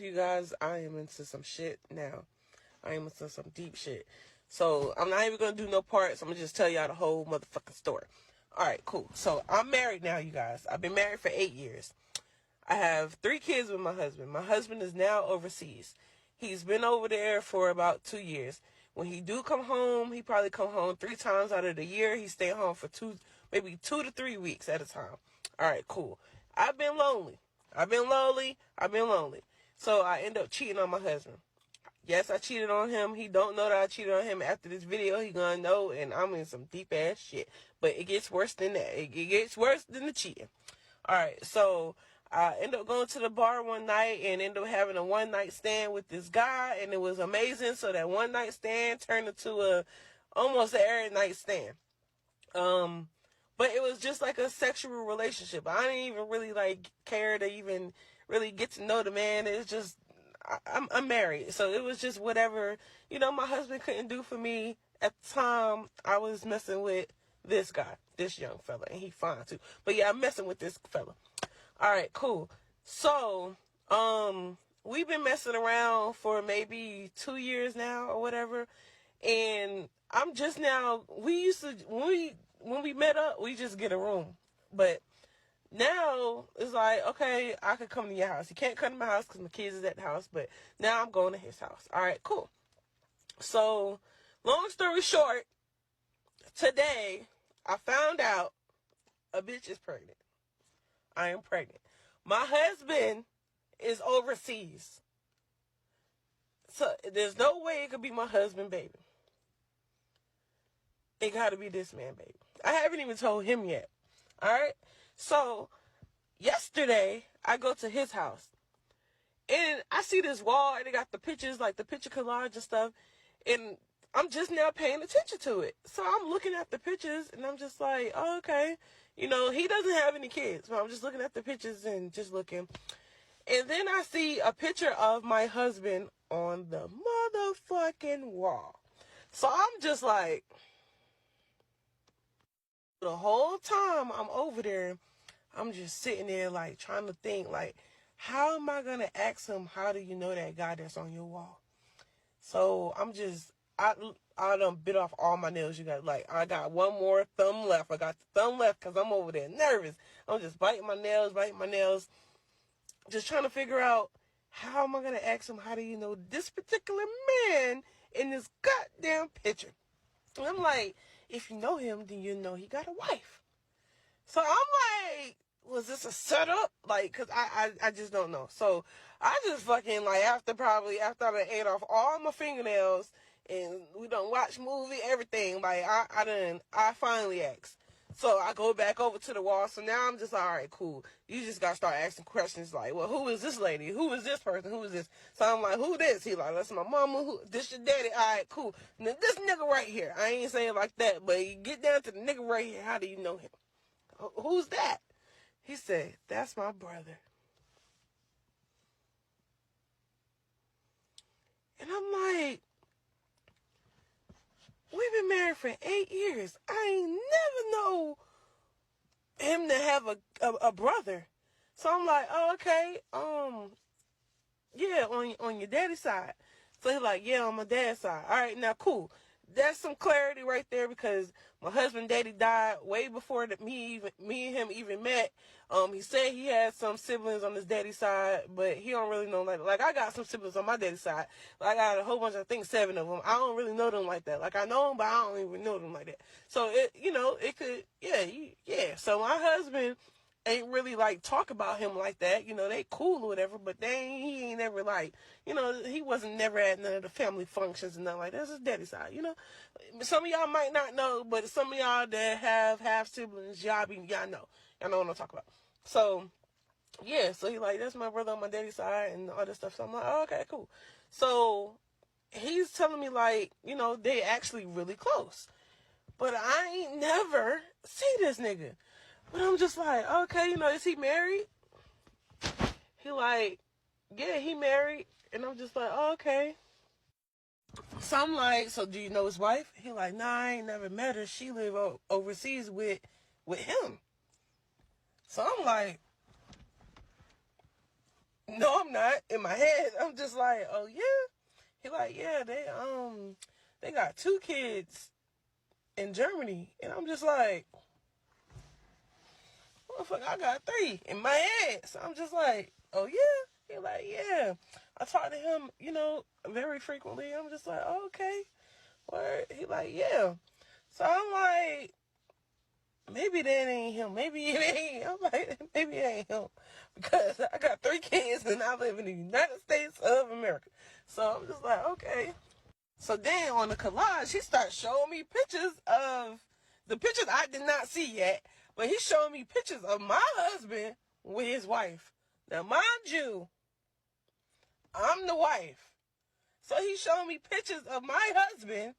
you guys, I am into some shit now. I am into some deep shit. So, I'm not even going to do no parts. I'm going to just tell y'all the whole motherfucking story. Alright, cool. So, I'm married now, you guys. I've been married for 8 years. I have 3 kids with my husband. My husband is now overseas. He's been over there for about 2 years. When he do come home, he probably come home 3 times out of the year. He stay home for maybe 2 to 3 weeks at a time. Alright, cool. I've been lonely. I've been lonely. So I end up cheating on my husband. Yes, I cheated on him. He don't know that I cheated on him. After this video, he gonna know, and I'm in some deep ass shit. But it gets worse than that. It gets worse than the cheating. Alright, so I ended up going to the bar one night and ended up having a one night stand with this guy, and it was amazing. So that one night stand turned into almost an every night stand. But it was just like a sexual relationship. I didn't even really care to even really get to know the man. It's just I'm married, so it was just whatever my husband couldn't do for me at the time. I was messing with this guy, this young fella, and he fine too. But yeah, I'm messing with this fella. All right, cool. So we've been messing around for maybe 2 years now or whatever, and I'm just now. We used to when we met up, we just get a room, but now it's like, okay, I could come to your house. You can't come to my house because my kids is at the house, but now I'm going to his house. All right, cool. So, long story short, today I found out a bitch is pregnant. I am pregnant. My husband is overseas. So, there's no way it could be my husband, baby. It got to be this man, baby. I haven't even told him yet. All right? So, yesterday, I go to his house. And I see this wall, and they got the pictures, like the picture collage and stuff. And I'm just now paying attention to it. So, I'm looking at the pictures, and I'm just like, oh, okay. He doesn't have any kids. So, I'm just looking at the pictures and just looking. And then I see a picture of my husband on the motherfucking wall. So, I'm just like, the whole time I'm over there, I'm just sitting there trying to think how am I going to ask him, how do you know that guy that's on your wall? So I done bit off all my nails. You got I got one more thumb left. I got the thumb left because I'm over there nervous. I'm just biting my nails, just trying to figure out how am I going to ask him, how do you know this particular man in this goddamn picture? And I'm like, if you know him, then you know he got a wife. So I'm like, was this a setup? Cause I just don't know. So I just fucking after I ate off all my fingernails and we done watch movie, everything, I finally asked. So I go back over to the wall. So now I'm just all right, cool. You just gotta start asking questions well, who is this lady? Who is this person? Who is this? So I'm like, who this? He that's my mama. Who this your daddy? All right, cool. Now this nigga right here. I ain't saying it like that, but you get down to the nigga right here. How do you know him? Who's that? He said, that's my brother. And I'm like, we've been married for 8 years. I ain't never know him to have a brother. So I'm like, oh, okay, yeah, on your daddy's side. So he's like, yeah, on my dad's side. All right, now cool. That's some clarity right there because my husband daddy died way before me and him even met. He said he had some siblings on his daddy's side, but he don't really know like I got some siblings on my daddy's side. I got a whole bunch, I think 7 of them. I don't really know them like that. I know them, but I don't even know them like that. So it could, yeah. So my husband ain't really talk about him like that. They cool or whatever, but he ain't never he wasn't never at none of the family functions and nothing like that. That's his daddy side, Some of y'all might not know, but some of y'all that have half siblings, y'all know. Y'all know what I'm talking about. So yeah, so he that's my brother on my daddy's side and all this stuff. So I'm like, oh, okay, cool. So he's telling me they actually really close. But I ain't never see this nigga. But I'm just like, okay, is he married? He yeah, he married. And I'm just like, oh, okay. So I'm like, so do you know his wife? He nah, I ain't never met her. She live overseas with him. So I'm like, No, I'm not. In my head, I'm just like, oh yeah. He like, yeah, they got 2 kids in Germany, and I'm just like, motherfucker, I got 3 in my head. So I'm just like, oh yeah. He like, yeah. I talk to him, very frequently. I'm just like, oh, okay. Word. He like, yeah. So I'm like, maybe that ain't him. Maybe it ain't. I'm like, maybe it ain't him. Because I got 3 kids and I live in the United States of America. So I'm just like, okay. So then on the collage, he starts showing me pictures of the pictures I did not see yet. But he's showing me pictures of my husband with his wife. Now, mind you, I'm the wife. So he's showing me pictures of my husband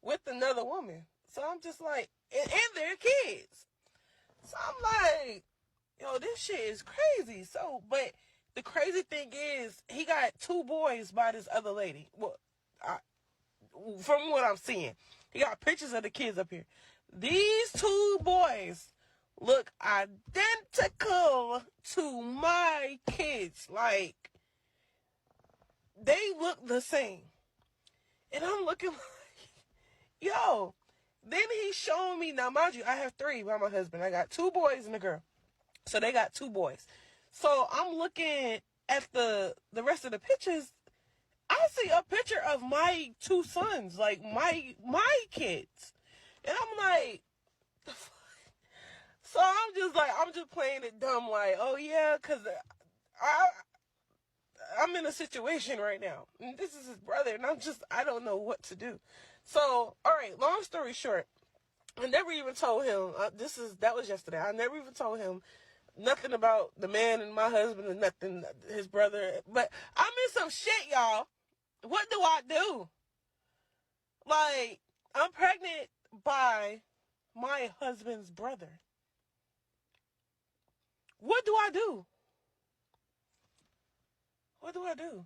with another woman. So I'm just like, and their kids. So I'm like, yo, this shit is crazy. So, but the crazy thing is, he got 2 boys by this other lady. Well, from what I'm seeing, he got pictures of the kids up here. These 2 boys look identical to my kids. Like, they look the same. And I'm looking like, yo. Then he's showing me, now mind you, I have 3 by my husband. I got 2 boys and a girl. So they got 2 boys. So I'm looking at the rest of the pictures. I see a picture of my 2 sons, like my kids. And I'm like, so I'm just playing it dumb, like, oh yeah, because I'm in a situation right now. And this is his brother, and I don't know what to do. So, all right, long story short, I never even told him, that was yesterday. I never even told him nothing about the man and my husband and nothing, his brother. But I'm in some shit, y'all. What do I do? Like, I'm pregnant by my husband's brother. What do I do? What do I do?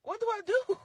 What do I do?